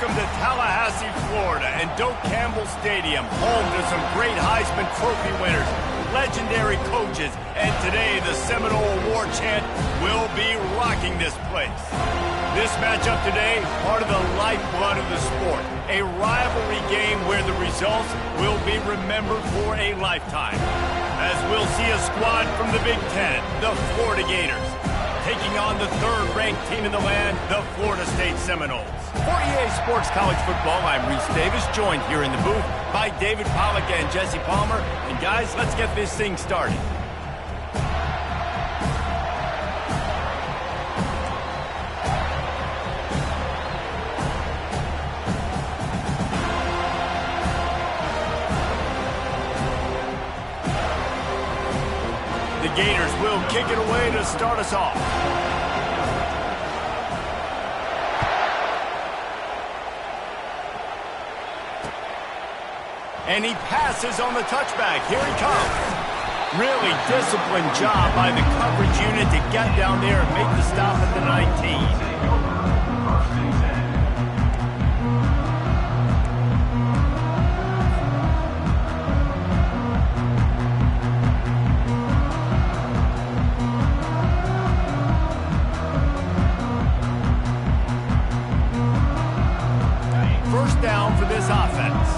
Welcome to Tallahassee, Florida, and Doak Campbell Stadium, home to some great Heisman Trophy winners, legendary coaches, and today the Seminole War Chant will be rocking this place. This matchup today, part of the lifeblood of the sport, a rivalry game where the results will be remembered for a lifetime. As we'll see a squad from the Big Ten, the Florida Gators, taking on the third-ranked team in the land, the Florida State Seminoles. For EA Sports College Football, I'm Reese Davis, joined here in the booth by David Pollack and Jesse Palmer. And guys, let's get this thing started. The Gators will kick it away to start us off. And he passes on the touchback. Here he comes. Really disciplined job by the coverage unit to get down there and make the stop at the 19. First down for this offense.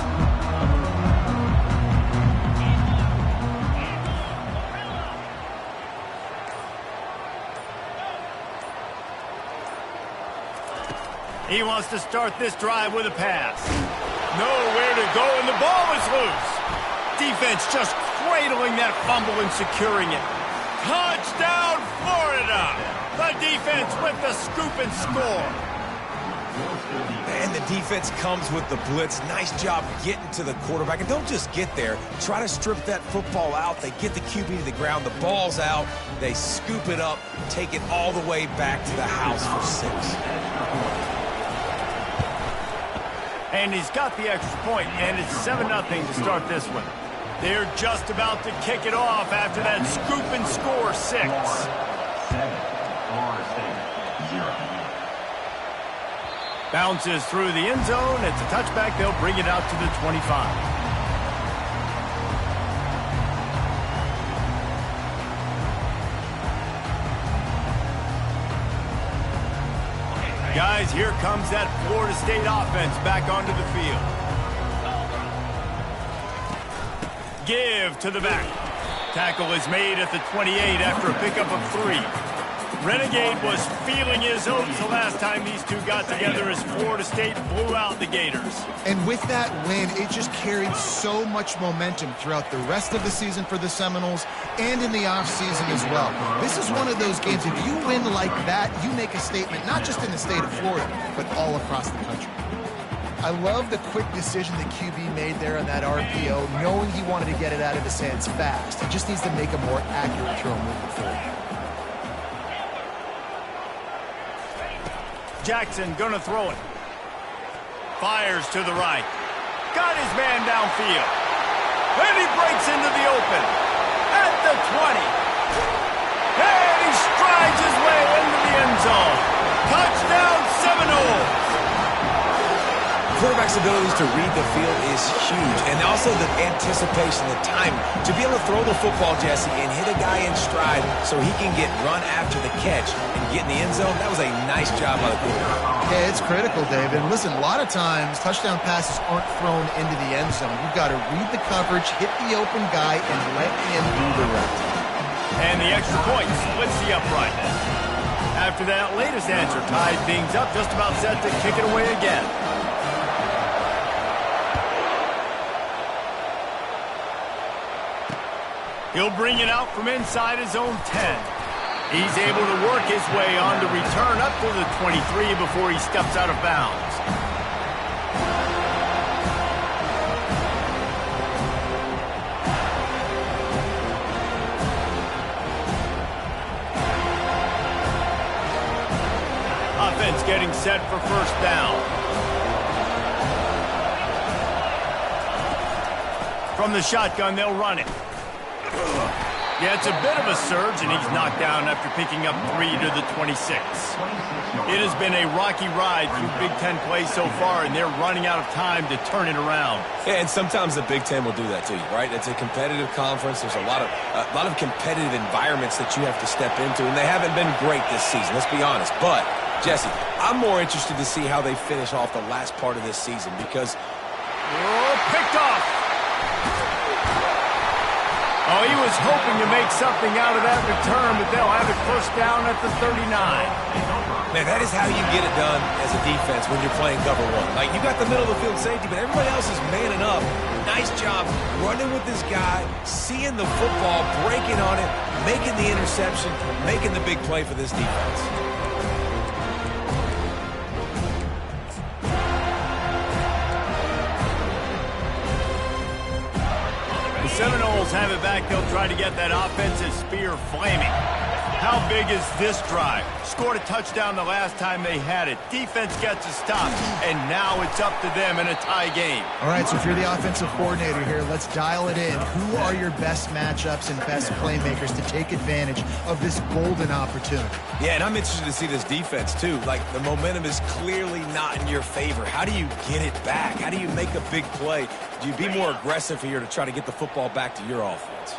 He wants to start this drive with a pass. Nowhere to go, and the ball is loose. Defense just cradling that fumble and securing it. Touchdown, Florida! The defense with the scoop and score. And the defense comes with the blitz. Nice job getting to the quarterback. And don't just get there. Try to strip that football out. They get the QB to the ground. The ball's out. They scoop it up, take it all the way back to the house for 6. And he's got the extra point, and it's 7-0 to start this one. They're just about to kick it off after that scoop and score 6. 7, Florida State, 0. Bounces through the end zone. It's a touchback. They'll bring it out to the 25. Guys, here comes that Florida State offense back onto the field. Give to the back. Tackle is made at the 28 after a pickup of 3. Renegade was feeling his oats the last time these two got together as Florida State blew out the Gators. And with that win, it just carried so much momentum throughout the rest of the season for the Seminoles and in the offseason as well. This is one of those games, if you win like that, you make a statement, not just in the state of Florida, but all across the country. I love the quick decision the QB made there on that RPO, knowing he wanted to get it out of his hands fast. He just needs to make a more accurate throw moving forward. Jackson gonna throw it. Fires to the right. Got his man downfield. And he breaks into the open. At the 20. And he strides his way into the end zone. Touchdown, Seminoles. Quarterback's abilities to read the field is huge, and also the anticipation, the time to be able to throw the football, Jesse, and hit a guy in stride so he can get run after the catch and get in the end zone. That was a nice job by the quarterback. Yeah, it's critical, David. And listen, a lot of times touchdown passes aren't thrown into the end zone. You've got to read the coverage, hit the open guy, and let him do the rest. And the extra point splits the upright. After that latest answer tied things up, just about set to kick it away again. He'll bring it out from inside his own 10. He's able to work his way on to return up to the 23 before he steps out of bounds. Offense getting set for first down. From the shotgun, they'll run it. Yeah, it's a bit of a surge, and he's knocked down after picking up 3 to the 26. It has been a rocky ride through Big Ten play so far, and they're running out of time to turn it around. Yeah, and sometimes the Big Ten will do that to you, right? It's a competitive conference. There's a lot of competitive environments that you have to step into, and they haven't been great this season, let's be honest. But, Jesse, I'm more interested to see how they finish off the last part of this season because... Oh, picked off! Oh, he was hoping to make something out of that return, but they'll have it first down at the 39. Man, that is how you get it done as a defense when you're playing cover one. Like, you got the middle of the field safety, but everybody else is manning up. Nice job running with this guy, seeing the football, breaking on it, making the interception, making the big play for this defense. The Seminoles have it back. They'll try to get that offensive spear flaming. How big is this drive? Scored a touchdown the last time they had it. Defense gets a stop, and now it's up to them in a tie game. All right, so if you're the offensive coordinator here, let's dial it in. Who are your best matchups and best playmakers to take advantage of this golden opportunity? Yeah, and I'm interested to see this defense, too. Like, the momentum is clearly not in your favor. How do you get it back? How do you make a big play? Do you be more aggressive here to try to get the football back to your offense?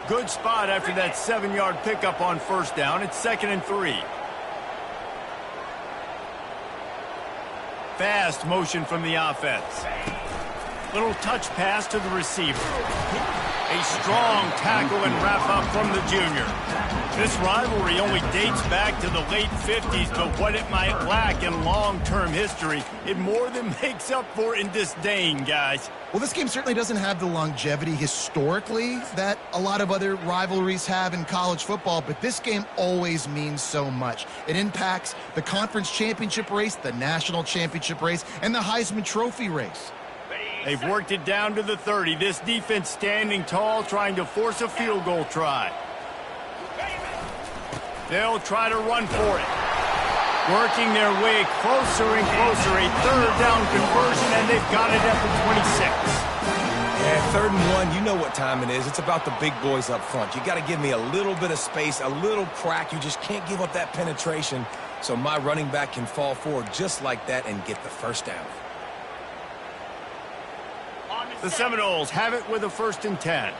Good spot after that 7-yard pickup on first down. It's 2nd and 3. Fast motion from the offense. Little touch pass to the receiver. A strong tackle and wrap up from the junior. This rivalry only dates back to the late 50s, but what it might lack in long-term history, it more than makes up for in disdain, guys. Well, this game certainly doesn't have the longevity historically that a lot of other rivalries have in college football, but this game always means so much. It impacts the conference championship race, the national championship race, and the Heisman Trophy race. They've worked it down to the 30. This defense standing tall, trying to force a field goal try. They'll try to run for it. Working their way closer and closer. A 3rd down conversion, and they've got it at the 26. Yeah, 3rd and 1, you know what time it is. It's about the big boys up front. You got to give me a little bit of space, a little crack. You just can't give up that penetration so my running back can fall forward just like that and get the first down. The Seminoles have it with a 1st and 10.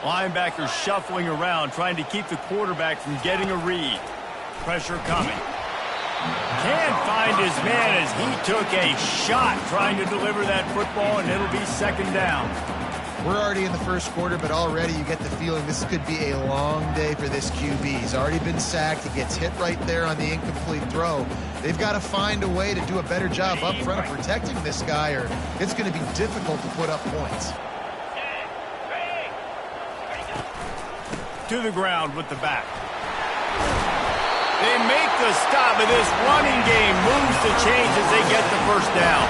Linebackers shuffling around, trying to keep the quarterback from getting a read. Pressure coming. Can't find his man as he took a shot trying to deliver that football, and it'll be 2nd down. We're already in the first quarter, but already you get the feeling this could be a long day for this QB. He's already been sacked. He gets hit right there on the incomplete throw. They've got to find a way to do a better job up front of protecting this guy, or it's going to be difficult to put up points. To the ground with the back. They make the stop, and this running game moves the chains as they get the first down.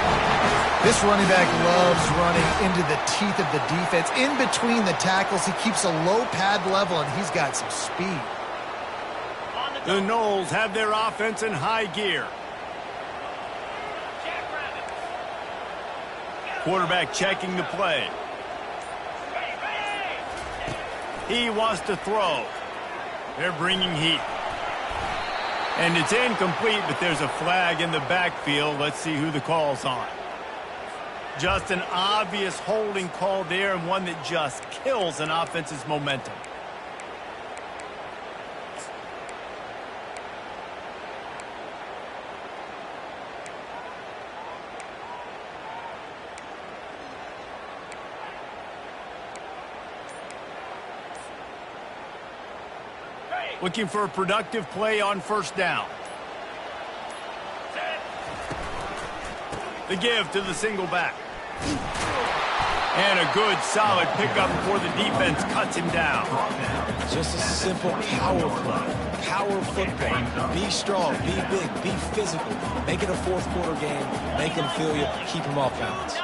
This running back loves running into the teeth of the defense. In between the tackles, he keeps a low pad level, and he's got some speed. The Noles have their offense in high gear. Quarterback checking the play. He wants to throw. They're bringing heat. And it's incomplete, but there's a flag in the backfield. Let's see who the call's on. Just an obvious holding call there, and one that just kills an offense's momentum. Looking for a productive play on first down. The give to the single back. And a good, solid pickup before the defense cuts him down. Just a simple power play. Power football. Be strong, be big, be physical. Make it a 4th quarter game. Make him feel you. Keep him off balance.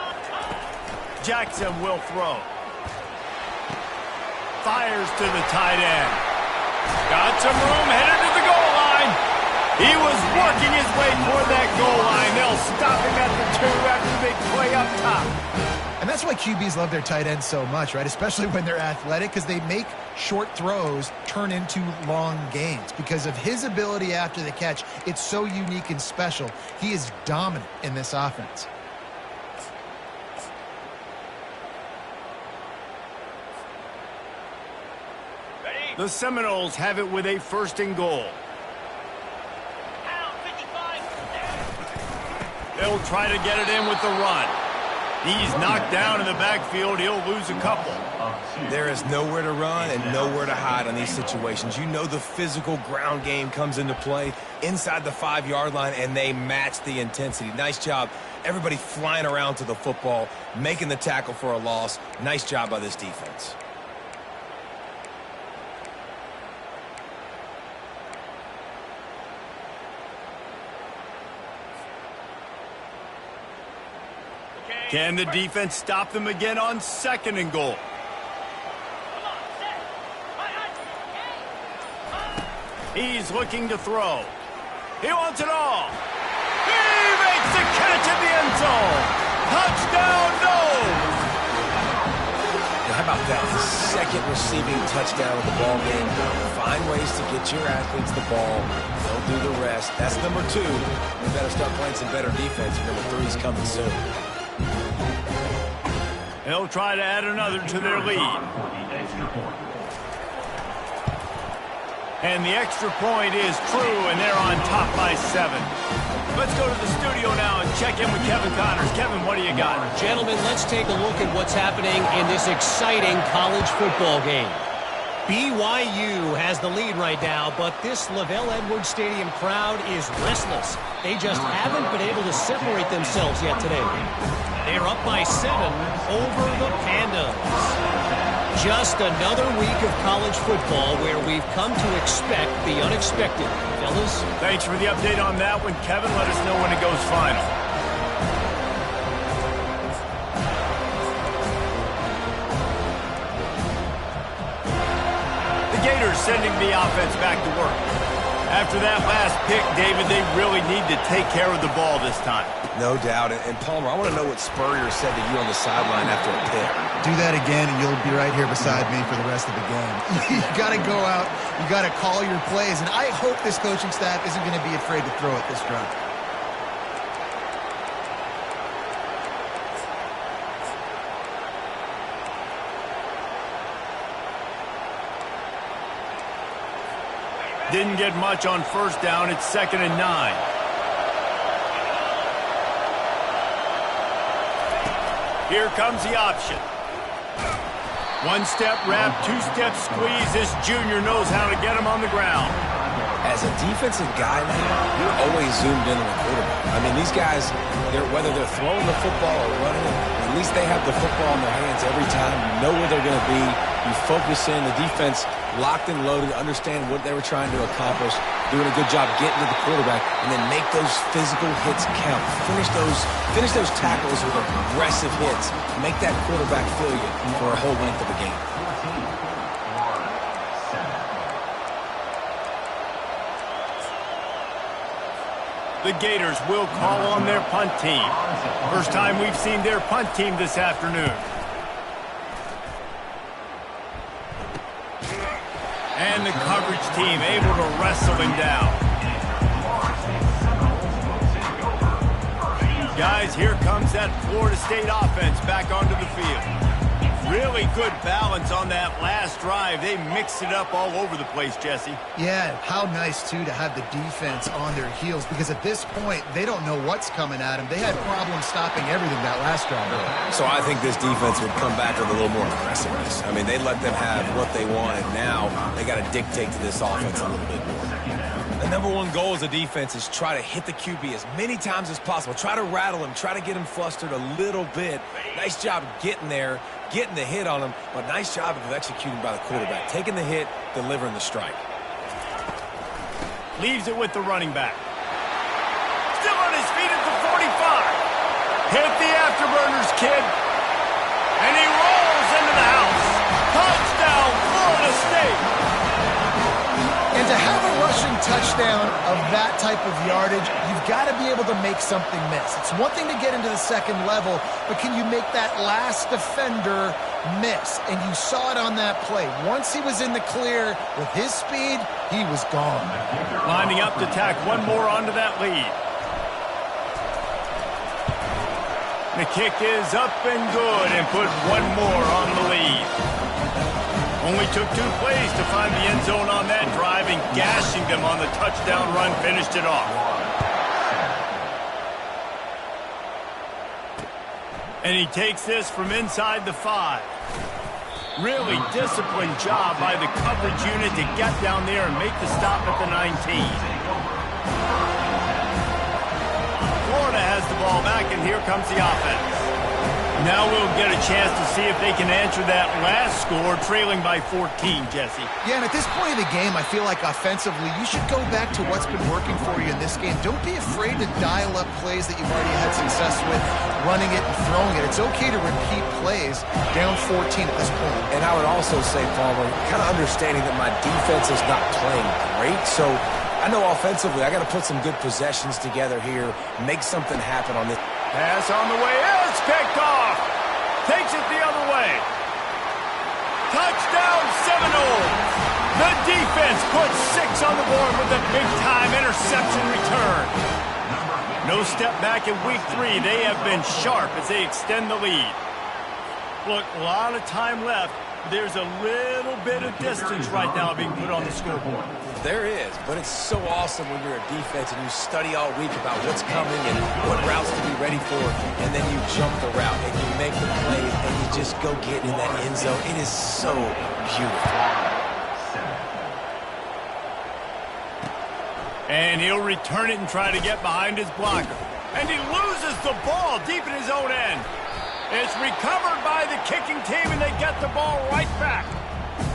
Jackson will throw. Fires to the tight end. Got some room, headed to the goal line. He was working his way toward that goal line. They'll stop him at the 2 after the big play up top. And that's why QBs love their tight ends so much, right? Especially when they're athletic, because they make short throws turn into long gains. Because of his ability after the catch, it's so unique and special. He is dominant in this offense. The Seminoles have it with a 1st and goal. They'll try to get it in with the run. He's knocked down in the backfield. He'll lose a couple. There is nowhere to run and nowhere to hide on these situations. You know the physical ground game comes into play inside the 5-yard line, and they match the intensity. Nice job. Everybody flying around to the football, making the tackle for a loss. Nice job by this defense. Can the defense stop them again on 2nd and goal? He's looking to throw. He wants it all. He makes the catch in the end zone. Touchdown, no! How about that? 2nd receiving touchdown of the ball game. Find ways to get your athletes the ball. They'll do the rest. That's number 2. You better start playing some better defense. Number 3 is coming soon. They'll try to add another to their lead. And the extra point is true, and they're on top by 7. Let's go to the studio now and check in with Kevin Connors. Kevin, what do you got? Gentlemen, let's take a look at what's happening in this exciting college football game. BYU has the lead right now, but this LaVell Edwards Stadium crowd is restless. They just haven't been able to separate themselves yet today. They're up by 7 over the Pandas. Just another week of college football where we've come to expect the unexpected. Fellas? Thanks for the update on that one, Kevin. Let us know when it goes final. The Gators sending the offense back to work. After that last pick, David, they really need to take care of the ball this time. No doubt. And Palmer, I want to know what Spurrier said to you on the sideline after a pick. Do that again, and you'll be right here beside me for the rest of the game. You got to go out. You got to call your plays. And I hope this coaching staff isn't going to be afraid to throw it this drive. Didn't get much on 1st down. It's 2nd and 9. Here comes the option. 1-step wrap, 2-step squeeze. This junior knows how to get him on the ground. As a defensive guy now, you're always zoomed in on the quarterback. I mean, these guys, whether they're throwing the football or running it, at least they have the football in their hands every time. You know where they're going to be. You focus in. The defense locked and loaded, understand what they were trying to accomplish, doing a good job getting to the quarterback, and then make those physical hits count. Finish those tackles with aggressive hits. Make that quarterback feel you for a whole length of a game. The Gators will call on their punt team. First time we've seen their punt team this afternoon. And the coverage team able to wrestle him down. Guys, here comes that Florida State offense back onto the field. Really good balance on that last drive. They mixed it up all over the place, Jesse. Yeah, how nice, too, to have the defense on their heels, because at this point, they don't know what's coming at them. They had problems stopping everything that last drive. So I think this defense would come back with a little more aggressiveness. I mean, they let them have what they wanted. Now they got to dictate to this offense a little bit more. The number one goal as a defense is try to hit the QB as many times as possible. Try to rattle him. Try to get him flustered a little bit. Nice job getting there, getting the hit on him, but nice job of executing by the quarterback. Taking the hit, delivering the strike. Leaves it with the running back. Still on his feet at the 45. Hit the afterburners, kid. And he rolls into the house. Touchdown, Florida State. And To have a rushing touchdown of that type of yardage, you've got to be able to make something miss. It's one thing to get into the second level, but can you make that last defender miss? And you saw it on that play. Once he was in the clear with his speed, he was gone. Lining up to tack one more onto that lead. The kick is up and good and put one more on the lead. Only took 2 plays to find the end zone on that drive, and gashing them on the touchdown run finished it off. And he takes this from inside the 5. Really disciplined job by the coverage unit to get down there and make the stop at the 19. Florida has the ball back, and here comes the offense. Now we'll get a chance to see if they can answer that last score, trailing by 14, Jesse. Yeah, and at this point of the game, I feel like offensively, you should go back to what's been working for you in this game. Don't be afraid to dial up plays that you've already had success with, running it and throwing it. It's okay to repeat plays down 14 at this point. And I would also say, Palmer, kind of understanding that my defense is not playing great, so I know offensively I got to put some good possessions together here, make something happen on this. Pass on the way, it's picked off. Takes it the other way. Touchdown Seminoles. The defense puts 6 on the board with a big-time interception return. No step back in week 3. They have been sharp as they extend the lead. Look, a lot of time left. There's a little bit of distance right now being put on the scoreboard. There is, but it's so awesome when you're a defense and you study all week about what's coming and what routes to be ready for, and then you jump the route and you make the play and you just go get in that end zone. It is so beautiful. And he'll return it and try to get behind his blocker. And he loses the ball deep in his own end. It's recovered by the kicking team, and they get the ball right back.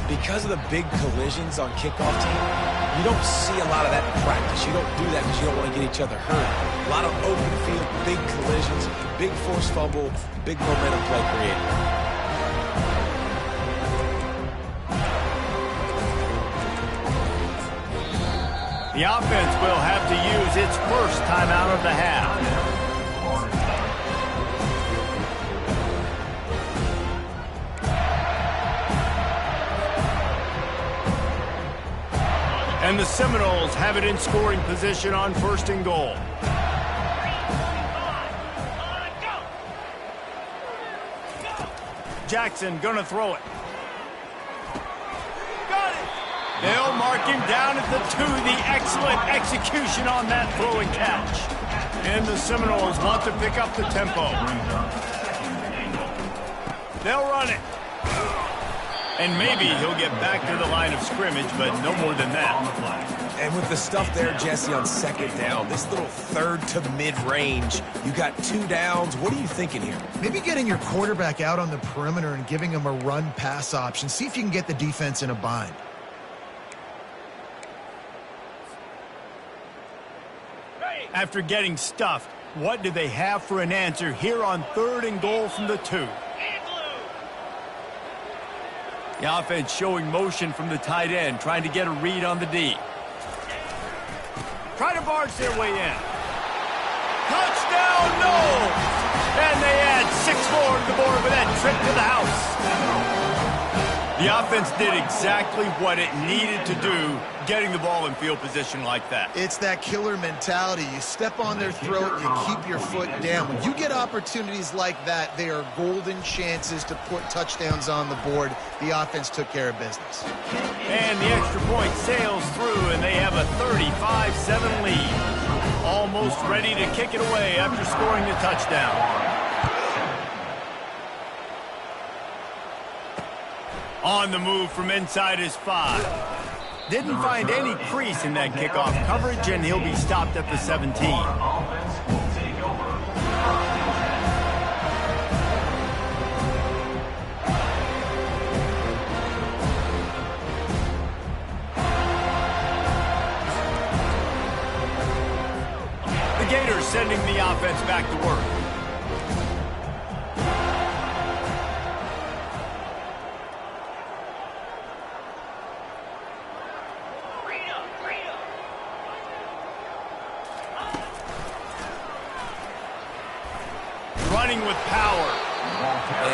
Because of the big collisions on kickoff team, you don't see a lot of that in practice. You don't do that because you don't want to get each other hurt. A lot of open field, big collisions, big forced fumble, big momentum play created. The offense will have to use its first timeout of the half. And the Seminoles have it in scoring position on 1st and goal. Jackson gonna throw it. Got it! They'll mark him down at the 2. The excellent execution on that throw and catch. And the Seminoles want to pick up the tempo. They'll run it. And maybe he'll get back to the line of scrimmage, but no more than that. And with the stuff there, Jesse, on 2nd down, this little 3rd to mid-range, you got 2 downs. What are you thinking here? Maybe getting your quarterback out on the perimeter and giving him a run-pass option. See if you can get the defense in a bind. After getting stuffed, what do they have for an answer here on 3rd and goal from the 2? The offense showing motion from the tight end, trying to get a read on the D. Try to barge their way in. Touchdown, no! And they add 6 more to the board with that trip to the house. The offense did exactly what it needed to do, getting the ball in field position like that. It's that killer mentality. You step on their throat, you keep your foot down. When you get opportunities like that, they are golden chances to put touchdowns on the board. The offense took care of business. And the extra point sails through, and they have a 35-7 lead. Almost ready to kick it away after scoring the touchdown. On the move from inside his 5. Didn't find any crease in that kickoff coverage, and he'll be stopped at the 17. The Gators sending the offense back to work. running with power.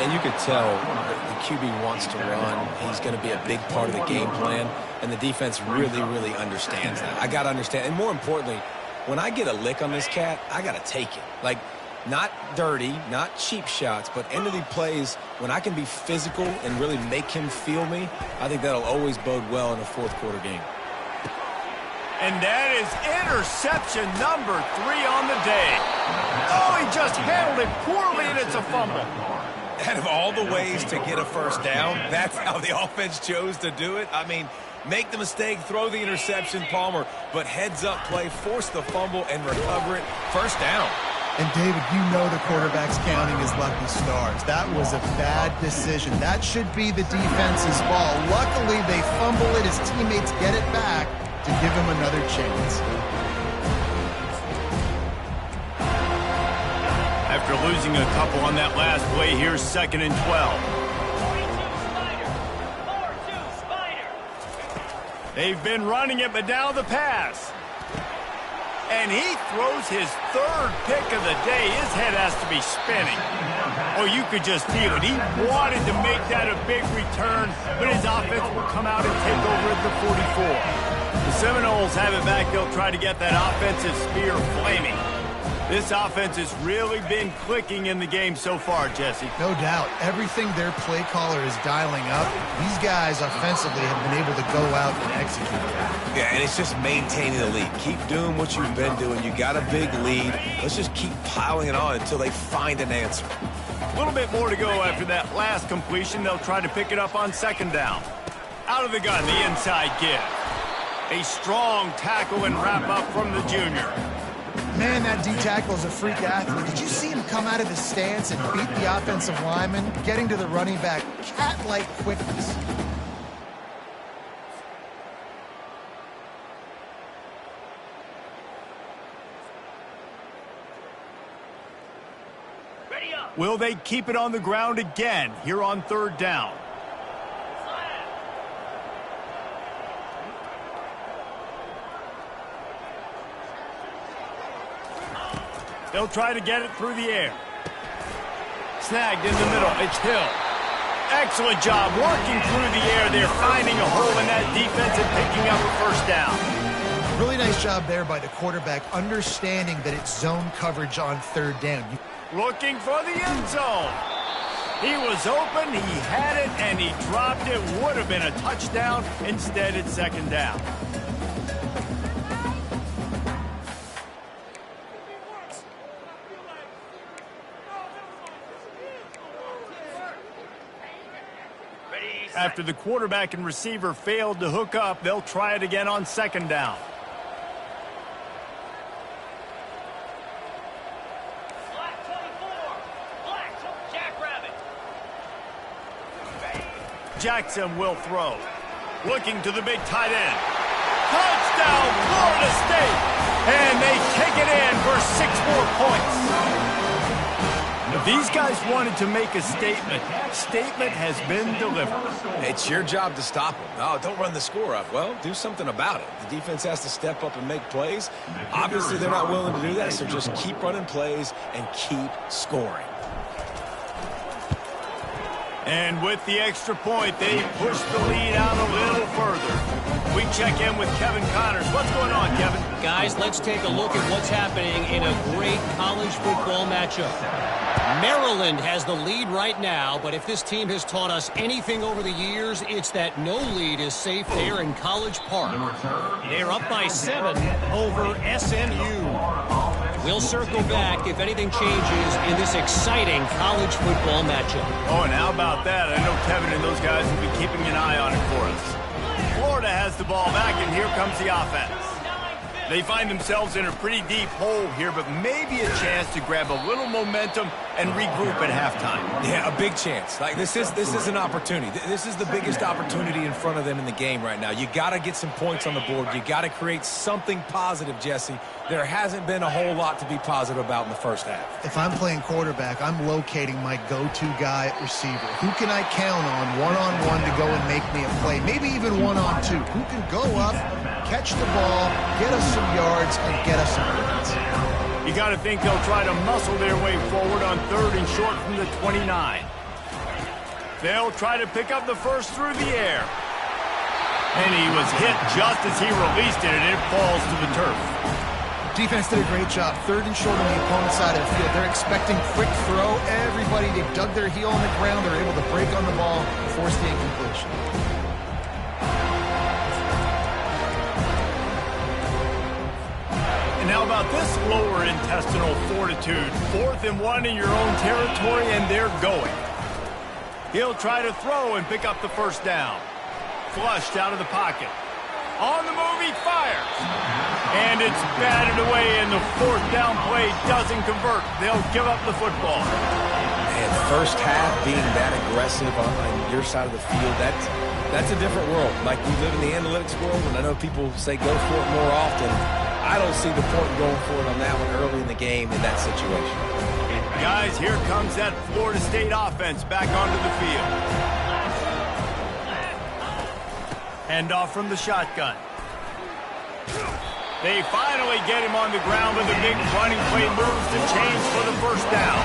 And you could tell the QB wants to run. He's going to be a big part of the game plan, and the defense really, really understands that. I got to understand, and more importantly, when I get a lick on this cat, I got to take it. Like, not dirty, not cheap shots, but end of the plays, when I can be physical and really make him feel me, I think that'll always bode well in a fourth quarter game. And that is interception number 3 on the day. Oh, he just handled it poorly, and it's a fumble. Out of all the ways to get a first down, that's how the offense chose to do it. I mean, make the mistake, throw the interception, Palmer, but heads-up play, force the fumble, and recover it. First down. And, David, you know the quarterback's counting his lucky stars. That was a bad decision. That should be the defense's ball. Luckily, they fumble it. His teammates get it back to give him another chance. After losing a couple on that last play, here's 2nd and 12. They've been running it, but now the pass. And he throws his 3rd pick of the day. His head has to be spinning. Oh, you could just feel it. He wanted to make that a big return, but his offense will come out and take over at the 44. The Seminoles have it back. They'll try to get that offensive spear flaming. This offense has really been clicking in the game so far, Jesse. No doubt. Everything their play caller is dialing up, these guys offensively have been able to go out and execute. Yeah, and it's just maintaining the lead. Keep doing what you've been doing. You got a big lead. Let's just keep piling it on until they find an answer. A little bit more to go after that last completion. They'll try to pick it up on 2nd down. Out of the gun, the inside give. A strong tackle and wrap up from the junior. Man, that D-tackle is a freak athlete. Did you see him come out of the stance and beat the offensive lineman, getting to the running back? Cat-like quickness. Will they keep it on the ground again here on 3rd down? They'll try to get it through the air. Snagged in the middle. It's Hill. Excellent job working through the air. They're finding a hole in that defense and picking up a first down. Really nice job there by the quarterback, understanding that it's zone coverage on 3rd down. Looking for the end zone. He was open, he had it, and he dropped it. Would have been a touchdown. Instead, it's 2nd down. After the quarterback and receiver failed to hook up, they'll try it again on 2nd down. Jackson will throw. Looking to the big tight end. Touchdown, Florida State! And they take it in for 6 more points. These guys wanted to make a statement. Statement has been delivered. It's your job to stop them. Oh, don't run the score up. Well, do something about it. The defense has to step up and make plays. Obviously, they're not willing to do that, so just keep running plays and keep scoring. And with the extra point, they push the lead out a little further. We check in with Kevin Connors. What's going on, Kevin? Guys, let's take a look at what's happening in a great college football matchup. Maryland has the lead right now, but if this team has taught us anything over the years, it's that no lead is safe there in College Park. They're up by 7 over SMU. We'll circle back if anything changes in this exciting college football matchup. Oh, and how about that? I know Kevin and those guys will be keeping an eye on it for us. Florida has the ball back, and here comes the offense. They find themselves in a pretty deep hole here, but maybe a chance to grab a little momentum and regroup at halftime. Yeah, a big chance. Like this is an opportunity. This is the biggest opportunity in front of them in the game right now. You got to get some points on the board. You got to create something positive, Jesse. There hasn't been a whole lot to be positive about in the first half. If I'm playing quarterback, I'm locating my go-to guy at receiver. Who can I count on one-on-one to go and make me a play? Maybe even one-on-two. Who can go up, catch the ball, get us some yards, and get us some points? You got to think they'll try to muscle their way forward on 3rd and short from the 29. They'll try to pick up the first through the air. And he was hit just as he released it, and it falls to the turf. Defense did a great job. 3rd and short on the opponent's side of the field. They're expecting quick throw. Everybody, they dug their heel on the ground. They're able to break on the ball, force the incompletion. And how about this lower intestinal fortitude? 4th and 1 in your own territory, and they're going. He'll try to throw and pick up the first down. Flushed out of the pocket. On the move, he fires. And it's batted away, and the 4th down play doesn't convert. They'll give up the football. And first half being that aggressive on your side of the field, that's a different world. Like, we live in the analytics world, and I know people say go for it more often. I don't see the point in going for it on that one early in the game in that situation. Guys, here comes that Florida State offense back onto the field. Handoff from the shotgun. They finally get him on the ground with a big running play moves the chains for the first down.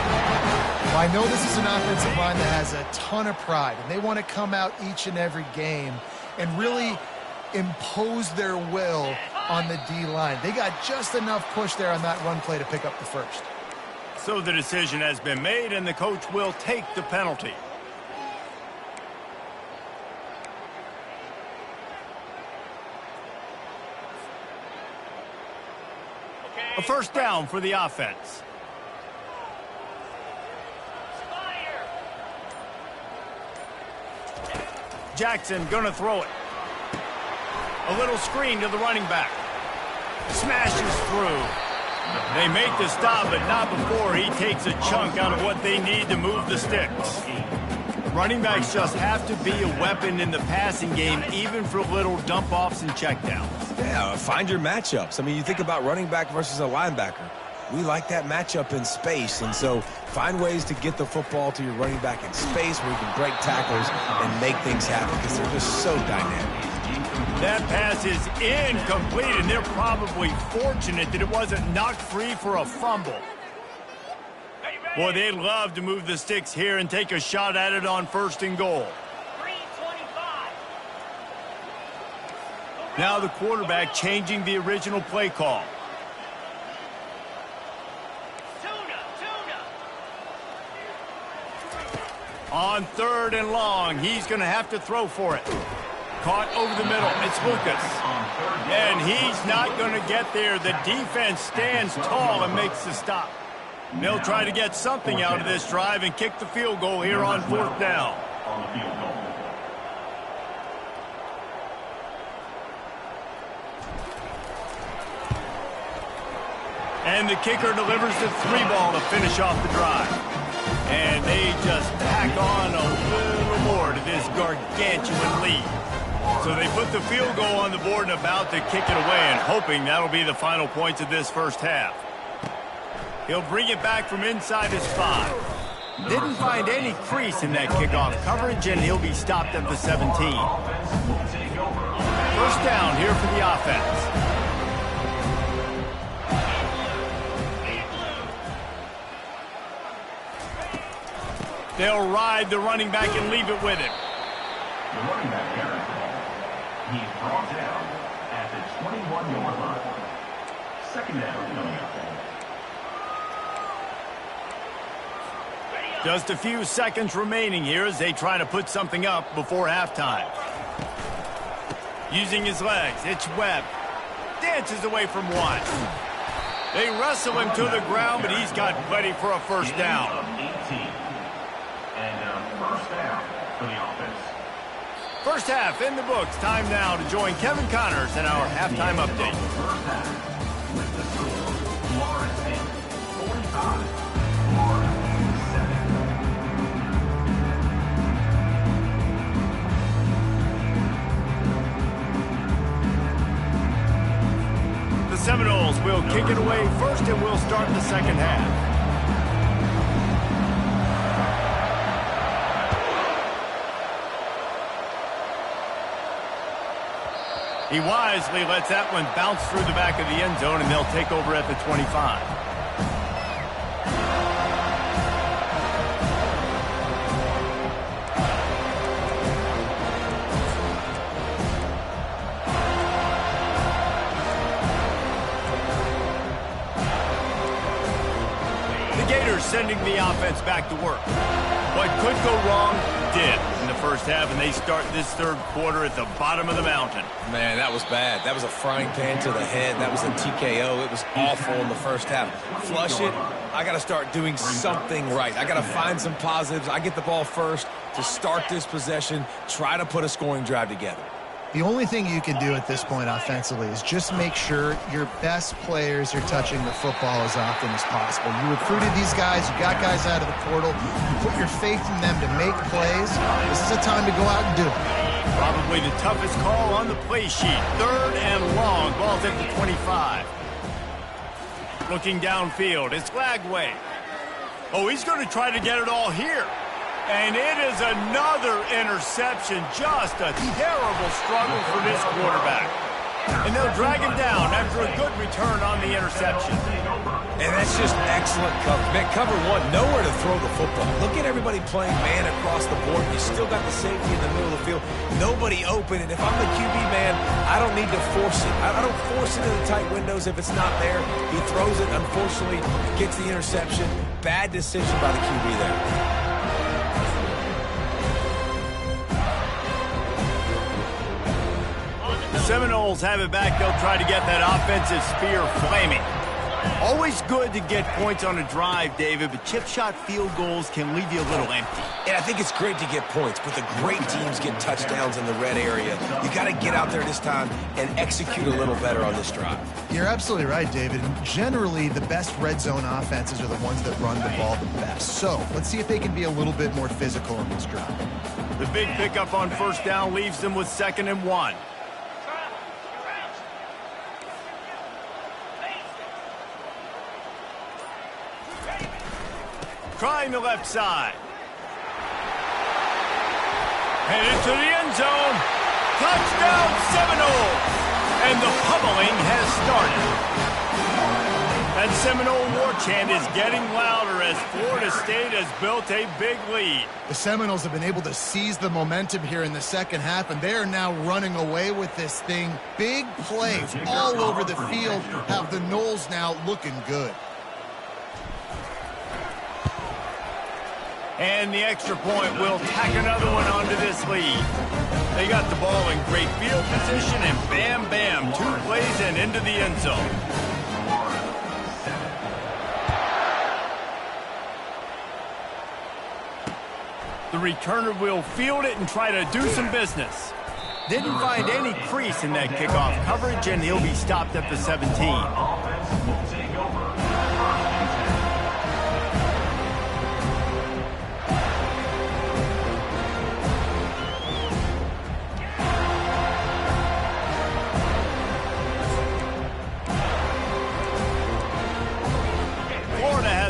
Well, I know this is an offensive line that has a ton of pride, and they want to come out each and every game and really impose their will on the D-line. They got just enough push there on that run play to pick up the first. So the decision has been made, and the coach will take the penalty. A first down for the offense. Jackson gonna throw it. A little screen to the running back. Smashes through. They make the stop, but not before he takes a chunk out of what they need to move the sticks. Running backs just have to be a weapon in the passing game, even for little dump-offs and checkdowns. Yeah, find your matchups. I mean, you think about running back versus a linebacker. We like that matchup in space, and so find ways to get the football to your running back in space where you can break tackles and make things happen because they're just so dynamic. That pass is incomplete, and they're probably fortunate that it wasn't knocked free for a fumble. Boy, they'd love to move the sticks here and take a shot at it on 1st and goal. Now the quarterback changing the original play call. On 3rd and long, he's going to have to throw for it. Caught over the middle. It's Lucas. And he's not going to get there. The defense stands tall and makes the stop. They'll try to get something out of this drive and kick the field goal here on 4th down. And the kicker delivers the 3-ball to finish off the drive. And they just pack on a little more to this gargantuan lead. So they put the field goal on the board and about to kick it away, and hoping that'll be the final points of this first half. He'll bring it back from inside his 5. Didn't find any crease in that kickoff coverage, and he'll be stopped at the 17. First down here for the offense. They'll ride the running back and leave it with him. The running back carry. He's brought down at the 21-yard line. Second down coming up. Just a few seconds remaining here as they try to put something up before halftime. Using his legs, it's Webb. Dances away from one. They wrestle him to the ground, but he's got plenty for a first down. 18. And first down for the offense. First half in the books. Time now to join Kevin Connors in our halftime update. First half with the score, Florida State 45, Florida 7. The Seminoles will kick it away first, and we'll start the second half. He wisely lets that one bounce through the back of the end zone, and they'll take over at the 25. Gators sending the offense back to work. What could go wrong did in the first half, and they start this third quarter at the bottom of the mountain. Man, that was bad. That was a frying pan to the head. That was a TKO. It was awful in the first half. Flush it. I got to start doing something right. I got to find some positives. I get the ball first to start this possession, try to put a scoring drive together. The only thing you can do at this point offensively is just make sure your best players are touching the football as often as possible. You recruited these guys, you got guys out of the portal, you put your faith in them to make plays. This is a time to go out and do it. Probably the toughest call on the play sheet. 3rd and long, ball's at the 25. Looking downfield, it's Lagway. Oh, he's going to try to get it all here. And it is another interception. Just a terrible struggle for this quarterback. And they'll drag him down after a good return on the interception. And that's just excellent coverage. Man, cover one, nowhere to throw the football. Look at everybody playing man across the board. You still got the safety in the middle of the field. Nobody open. And if I'm the QB man, I don't need to force it. I don't force it in the tight windows if it's not there. He throws it, unfortunately, gets the interception. Bad decision by the QB there. Seminoles have it back. They'll try to get that offensive spear flaming. Always good to get points on a drive, David, but chip shot field goals can leave you a little empty. And I think it's great to get points, but the great teams get touchdowns in the red area. You got to get out there this time and execute a little better on this drive. You're absolutely right, David. And generally, the best red zone offenses are the ones that run the ball the best. So let's see if they can be a little bit more physical in this drive. The big pickup on first down leaves them with 2nd and 1. Trying the left side. Headed to the end zone. Touchdown Seminoles! And the pummeling has started. That Seminole war chant is getting louder as Florida State has built a big lead. The Seminoles have been able to seize the momentum here in the second half, and they are now running away with this thing. Big plays all over the field have the Noles now looking good. And the extra point will tack another one onto this lead. They got the ball in great field position, and bam, bam, 2 plays and into the end zone. The returner will field it and try to do some business. Didn't find any crease in that kickoff coverage, and he'll be stopped at the 17.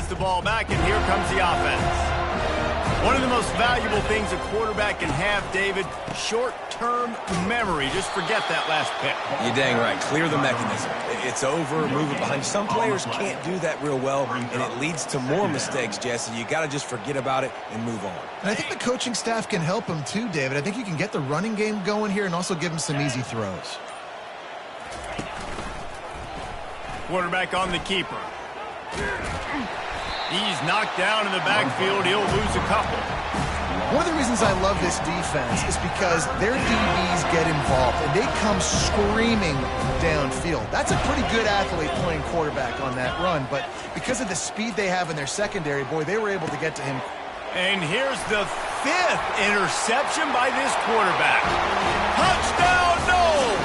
The ball back, and here comes the offense. One of the most valuable things a quarterback can have, David, short-term memory. Just forget that last pick. You're dang right. Clear the mechanism. It's over, move it behind. Some players can't do that real well, and it leads to more mistakes, Jesse. You got to just forget about it and move on. And I think the coaching staff can help him too, David. I think you can get the running game going here and also give him some easy throws. Quarterback on the keeper. He's knocked down in the backfield. He'll lose a couple. One of the reasons I love this defense is because their DBs get involved, and they come screaming downfield. That's a pretty good athlete playing quarterback on that run, but because of the speed they have in their secondary, boy, they were able to get to him. And here's the 5th interception by this quarterback. Touchdown, Noles!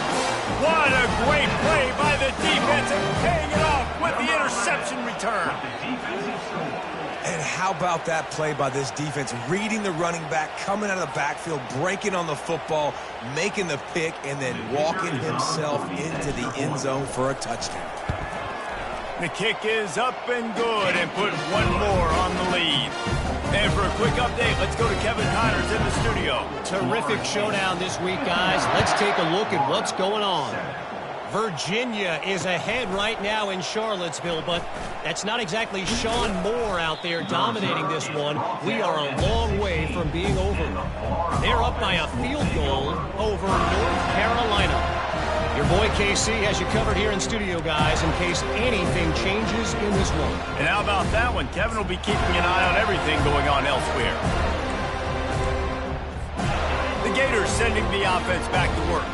What a great play by the defense, and paying it off with the interception return. And how about that play by this defense? Reading the running back, coming out of the backfield, breaking on the football, making the pick, and then walking himself into the end zone for a touchdown. The kick is up and good, and put one more on the lead. And for a quick update, let's go to Kevin Connors in the studio. Terrific showdown this week, guys. Let's take a look at what's going on. Virginia is ahead right now in Charlottesville, but that's not exactly Sean Moore out there dominating this one. We are a long way from being over. They're up by a field goal over North Carolina. Your boy KC has you covered here in studio, guys, in case anything changes in this one. And how about that one? Kevin will be keeping an eye on everything going on elsewhere. The Gators sending the offense back to work.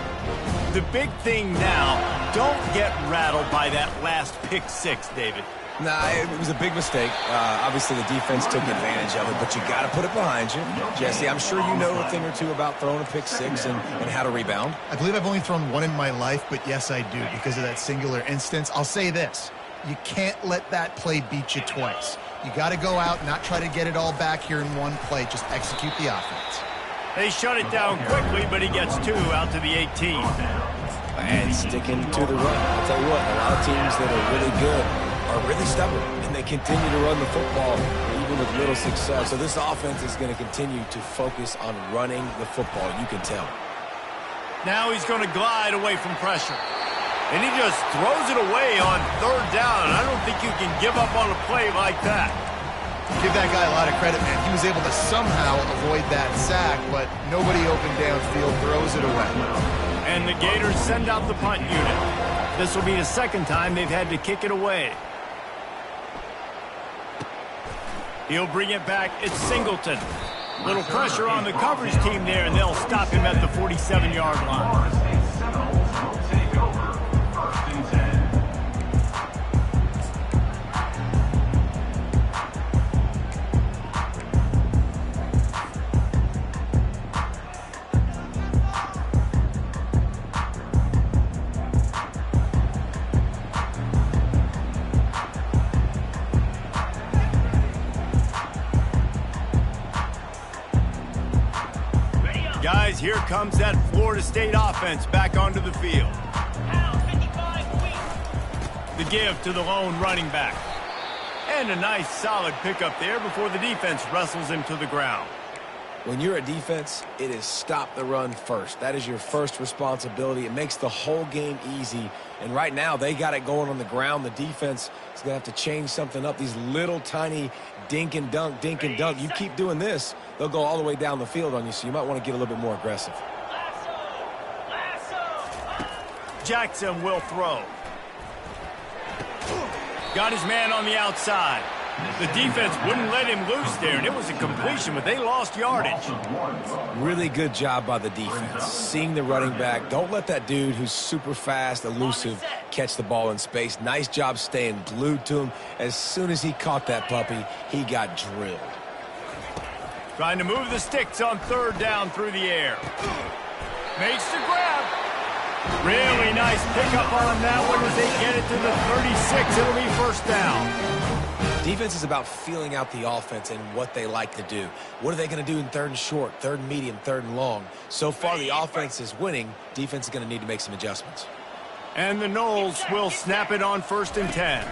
The big thing now, don't get rattled by that last pick six, David. Nah, it was a big mistake. Obviously, the defense took advantage of it, but you got to put it behind you. Jesse, I'm sure you know a thing or two about throwing a pick six and how to rebound. I believe I've only thrown one in my life, but yes, I do because of that singular instance. I'll say this. You can't let that play beat you twice. You got to go out, not try to get it all back here in one play. Just execute the offense. They shut it down quickly, but he gets two out to the 18. And sticking to the run. I'll tell you what, a lot of teams that are really good are really stubborn, and they continue to run the football even with little success. So this offense is going to continue to focus on running the football. You can tell. Now he's going to glide away from pressure. And he just throws it away on third down. I don't think you can give up on a play like that. Give that guy a lot of credit, man. He was able to somehow avoid that sack, but nobody open downfield, throws it away. And the Gators send out the punt unit. This will be the second time they've had to kick it away. He'll bring it back. It's Singleton. Little pressure on the coverage team there, and they'll stop him at the 47-yard line. Guys, here comes that Florida State offense back onto the field. The give to the lone running back. And a nice solid pickup there before the defense wrestles him to the ground. When you're a defense, it is stop the run first. That is your first responsibility. It makes the whole game easy. And right now, they got it going on the ground. The defense is going to have to change something up. These little tiny dink and dunk, dink and dunk. You keep doing this, they'll go all the way down the field on you, so you might want to get a little bit more aggressive. Jackson will throw. Got his man on the outside. The defense wouldn't let him loose there, and it was a completion, but they lost yardage. Really good job by the defense. Seeing the running back. Don't let that dude who's super fast, elusive, catch the ball in space. Nice job staying glued to him. As soon as he caught that puppy, he got drilled. Trying to move the sticks on third down through the air. Makes the grab. Really nice pickup on that one as they get it to the 36. It'll be first down. Defense is about feeling out the offense and what they like to do. What are they going to do in third and short, third and medium, third and long? So far, the offense is winning. Defense is going to need to make some adjustments. And the Noles will snap it on 1st and 10.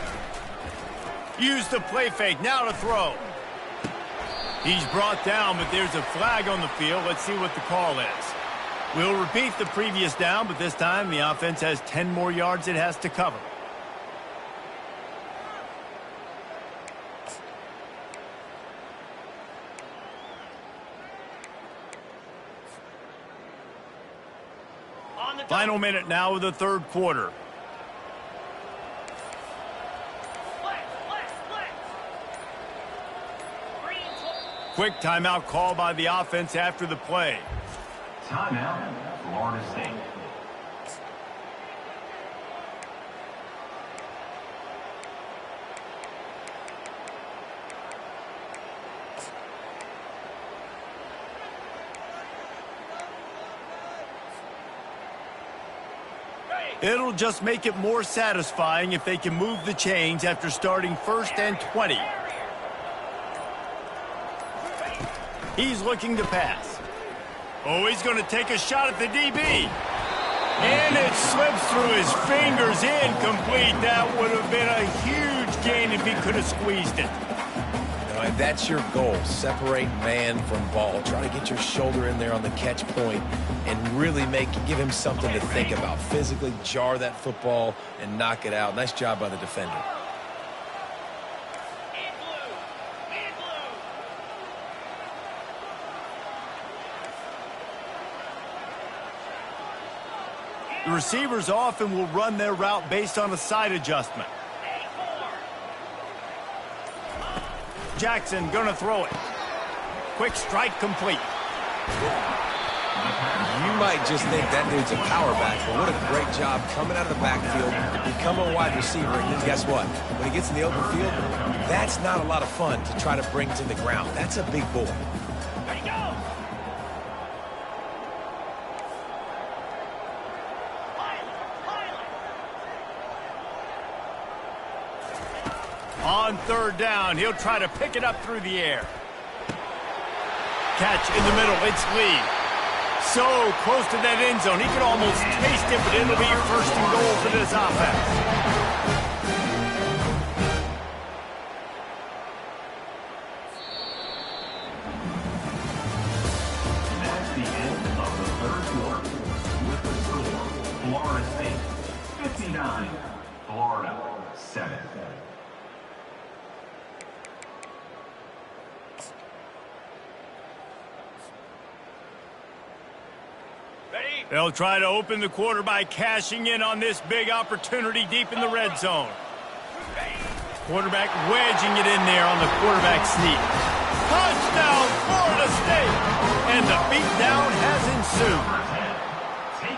Use the play fake. Now to throw. He's brought down, but there's a flag on the field. Let's see what the call is. We'll repeat the previous down, but this time the offense has 10 more yards it has to cover. Final minute now of the third quarter. Quick timeout call by the offense after the play. Timeout, Florida State. It'll just make it more satisfying if they can move the chains after starting 1st and 20. He's looking to pass. Oh, he's going to take a shot at the DB. And it slips through his fingers, incomplete. That would have been a huge gain if he could have squeezed it. And that's your goal. Separate man from ball. Try to get your shoulder in there on the catch point and really give him something to think about. Physically jar that football and knock it out. Nice job by the defender. The receivers often will run their route based on a side adjustment. Jackson gonna throw it. Quick strike complete. You might just think that dude's a power back, but what a great job coming out of the backfield, become a wide receiver, and then guess what? When he gets in the open field, that's not a lot of fun to try to bring to the ground. That's a big boy. There you go. On third down, he'll try to pick it up through the air. Catch in the middle, it's Lee. So close to that end zone, he could almost taste it, but it'll be first and goal for this offense. That's the end of the third quarter. With the score, Florida State 59, Florida 7. They'll try to open the quarter by cashing in on this big opportunity deep in the red zone. Quarterback wedging it in there on the quarterback sneak. Touchdown, Florida State! And the beatdown has ensued.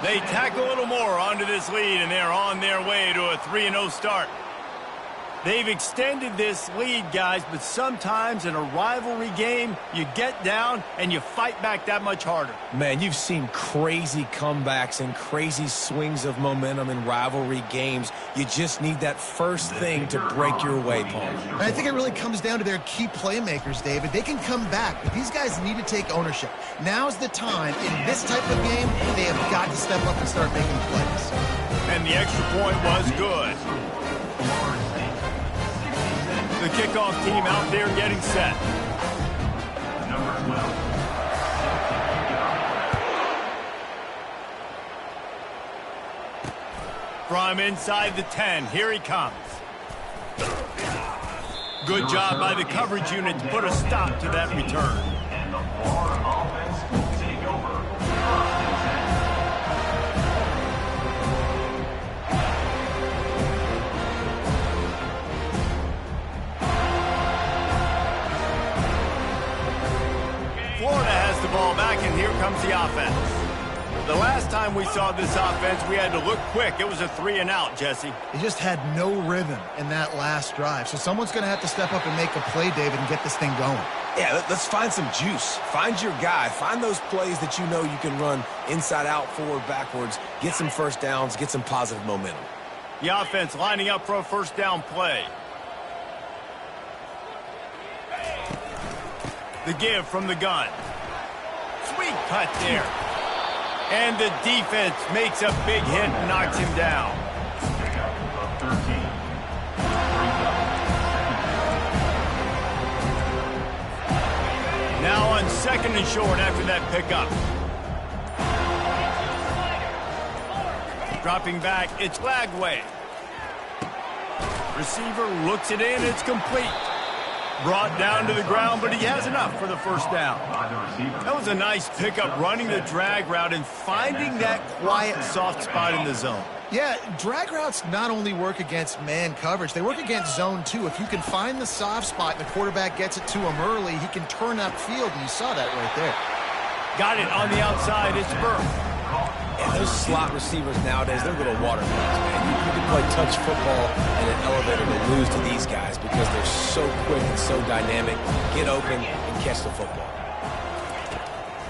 They tack a little more onto this lead, and they're on their way to a 3-0 start. They've extended this lead, guys, but sometimes in a rivalry game, you get down and you fight back that much harder. Man, you've seen crazy comebacks and crazy swings of momentum in rivalry games. You just need that first thing to break your way, Paul. And I think it really comes down to their key playmakers, David. They can come back, but these guys need to take ownership. Now's the time. In this type of game, they have got to step up and start making plays. And the extra point was good. The kickoff team out there getting set. Number 12. From inside the 10, here he comes. Good job by the coverage unit to put a stop to that return. And the Florida offense will take over. Florida has the ball back, and here comes the offense. The last time we saw this offense, we had to look quick. It was a 3-and-out, Jesse. They just had no rhythm in that last drive. So someone's going to have to step up and make a play, David, and get this thing going. Yeah, let's find some juice. Find your guy. Find those plays that you know you can run inside out, forward, backwards. Get some first downs. Get some positive momentum. The offense lining up for a first down play. The give from the gun. Sweet cut there. And the defense makes a big hit and knocks him down. Pickup of 13. Now on second and short after that pickup. Dropping back, it's Lagway. Receiver looks it in, it's complete. Brought down to the ground, but he has enough for the first down. That was a nice pickup, running the drag route and finding that quiet, soft spot in the zone. Yeah, drag routes not only work against man coverage, they work against zone too. If you can find the soft spot and the quarterback gets it to him early, he can turn upfield, and you saw that right there. Got it on the outside, it's Burke. And those slot receivers nowadays, they're little watermelons, man. You can play touch football in an elevator to lose to these guys because they're so quick and so dynamic. Get open and catch the football.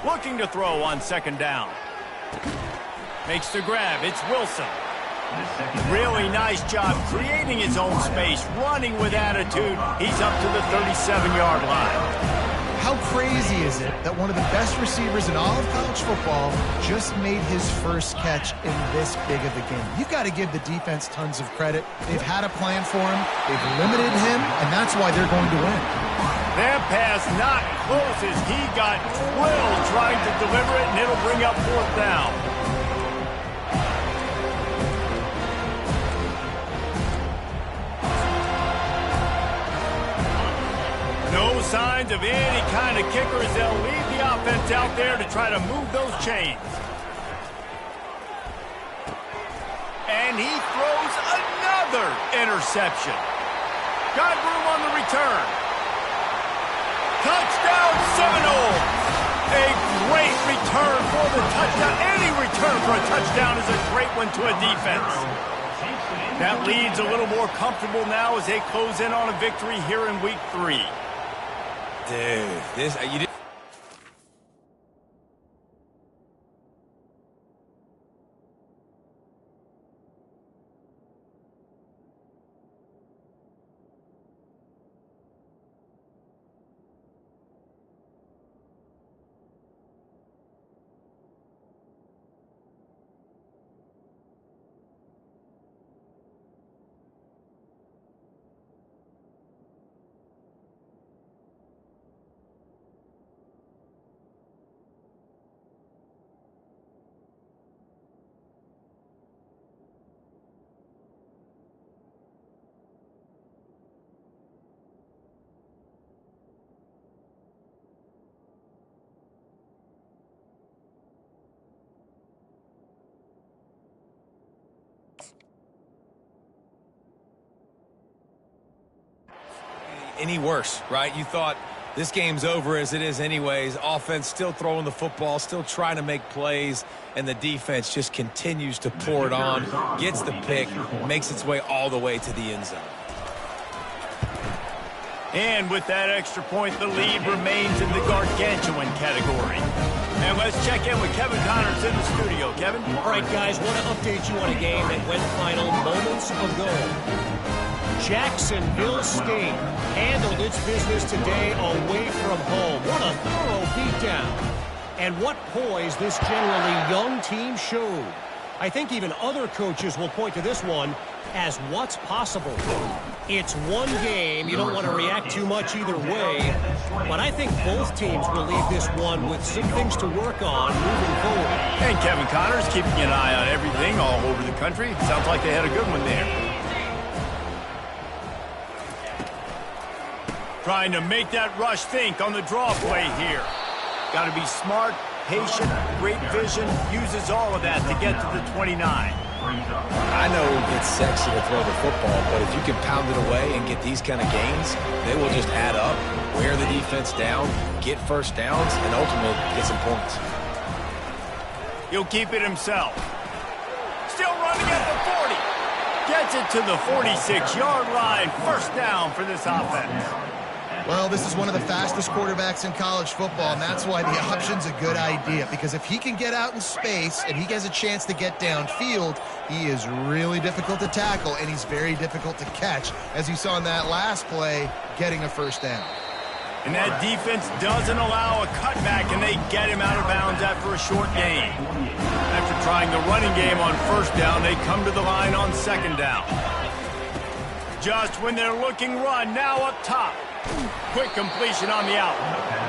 Looking to throw on second down. Makes the grab, it's Wilson. Really nice job creating his own space, running with attitude. He's up to the 37-yard line. How crazy is it that one of the best receivers in all of college football just made his first catch in this big of a game? You've got to give the defense tons of credit. They've had a plan for him. They've limited him, and that's why they're going to win. That pass not close as he got drilled trying to deliver it, and it'll bring up fourth down. No signs of any kind of kicker as they'll leave the offense out there to try to move those chains. and he throws another interception. Got room on the return. Touchdown Seminoles! A great return for the touchdown. Any return for a touchdown is a great one to a defense. That lead's a little more comfortable now as they close in on a victory here in week 3. Dude, you didn't. Any worse, right? You thought this game's over as it is anyways. Offense still throwing the football, still trying to make plays, and the defense just continues to pour it on, gets the pick, makes its way all the way to the end zone. And with that extra point, the lead remains in the gargantuan category. And let's check in with Kevin Connors in the studio. Kevin? All right, guys, want to update you on a game that went final moments ago. Jacksonville State handled its business today away from home. What a thorough beatdown. And what poise this generally young team showed. I think even other coaches will point to this one as what's possible. It's one game. You don't want to react too much either way. But I think both teams will leave this one with some things to work on moving forward. And Kevin Connors keeping an eye on everything all over the country. Sounds like they had a good one there. Trying to make that rush think on the draw play here. Got to be smart, patient, great vision, uses all of that to get to the 29. I know it's sexy to throw the football, but if you can pound it away and get these kind of gains, they will just add up, wear the defense down, get first downs, and ultimately get some points. He'll keep it himself. Still running at the 40. Gets it to the 46-yard line. First down for this offense. Well, this is one of the fastest quarterbacks in college football, and that's why the option's a good idea. Because if he can get out in space and he has a chance to get downfield, he is really difficult to tackle, and he's very difficult to catch, as you saw in that last play, getting a first down. And that defense doesn't allow a cutback, and they get him out of bounds after a short gain. After trying the running game on first down, they come to the line on second down. Just when they're looking run, now up top. Quick completion on the out.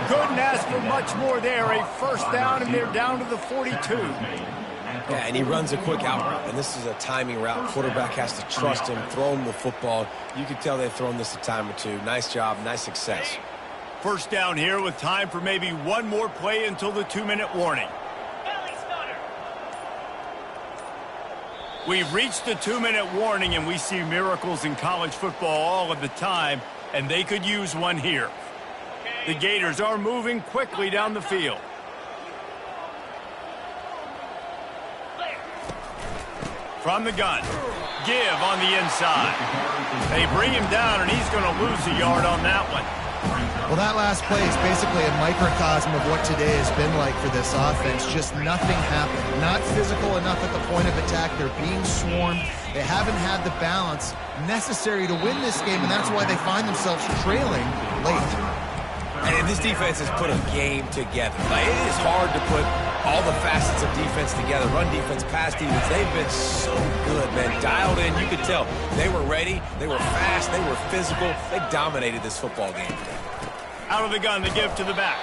Couldn't ask for much more there. A first down, and they're down to the 42. Yeah, and he runs a quick out route, and this is a timing route. Quarterback has to trust him, throw him the football. You can tell they've thrown this a time or two. Nice job, nice success. First down here with time for maybe one more play until the 2-minute warning. We've reached the 2-minute warning, and we see miracles in college football all of the time, and they could use one here. The Gators are moving quickly down the field. From the gun, give on the inside. They bring him down, and he's going to lose a yard on that one. Well, that last play is basically a microcosm of what today has been like for this offense. Just nothing happened. Not physical enough at the point of attack. They're being swarmed. They haven't had the balance necessary to win this game, and that's why they find themselves trailing late. And this defense has put a game together. Like, it is hard to put all the facets of defense together. Run defense, pass defense. They've been so good, man. Dialed in. You could tell they were ready. They were fast. They were physical. They dominated this football game today. Out of the gun to give to the back.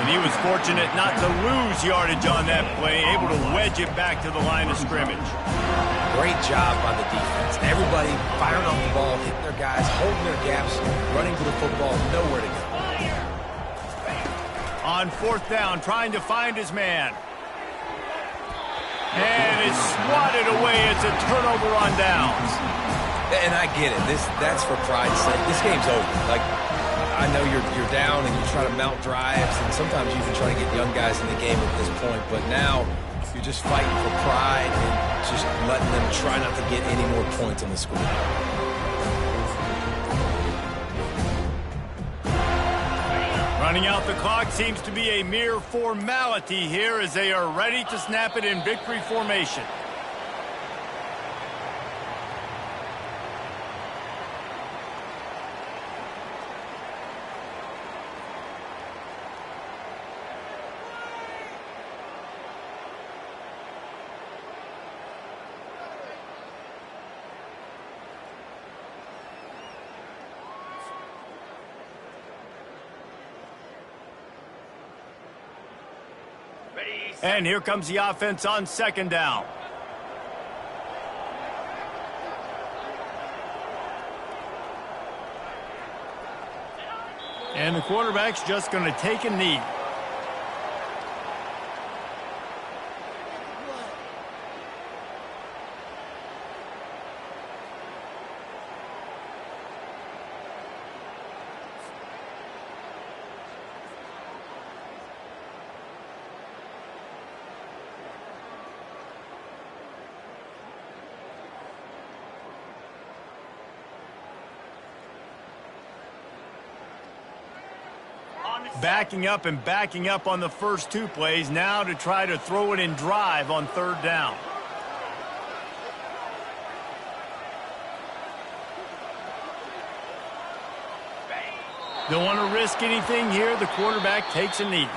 And he was fortunate not to lose yardage on that play, able to wedge it back to the line of scrimmage. Great job by the defense. Everybody firing off the ball, hitting their guys, holding their gaps, running to the football, nowhere to go. On fourth down, trying to find his man. And it's swatted away. It's a turnover on downs. And I get it. That's for pride's sake. This game's over. Like, I know you're down and you try to mount drives, and sometimes you even try to get young guys in the game at this point. But now you're just fighting for pride and just letting them try not to get any more points on the score. Running out the clock seems to be a mere formality here as they are ready to snap it in victory formation. And here comes the offense on second down. And the quarterback's just going to take a knee. Backing up and backing up on the first two plays now to try to throw it in drive on third down. Don't want to risk anything here. The quarterback takes a knee.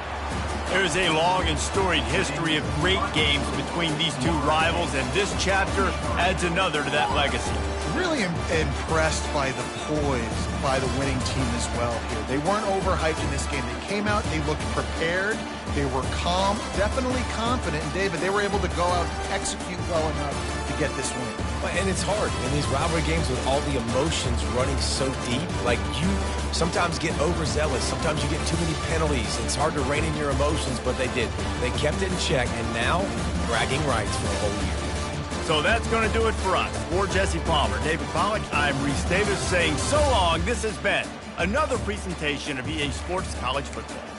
There's a long and storied history of great games between these two rivals, and this chapter adds another to that legacy. Really impressed by the poise by the winning team as well here. They weren't overhyped in this game. They came out, they looked prepared, they were calm, definitely confident, and David, they were able to go out and execute well enough to get this win. And it's hard in these rivalry games with all the emotions running so deep. Like, you sometimes get overzealous. Sometimes you get too many penalties. It's hard to rein in your emotions, but they did. They kept it in check, and now bragging rights for a whole year. So that's going to do it for us. For Jesse Palmer, David Pollack, I'm Reese Davis saying so long. This has been another presentation of EA Sports College Football.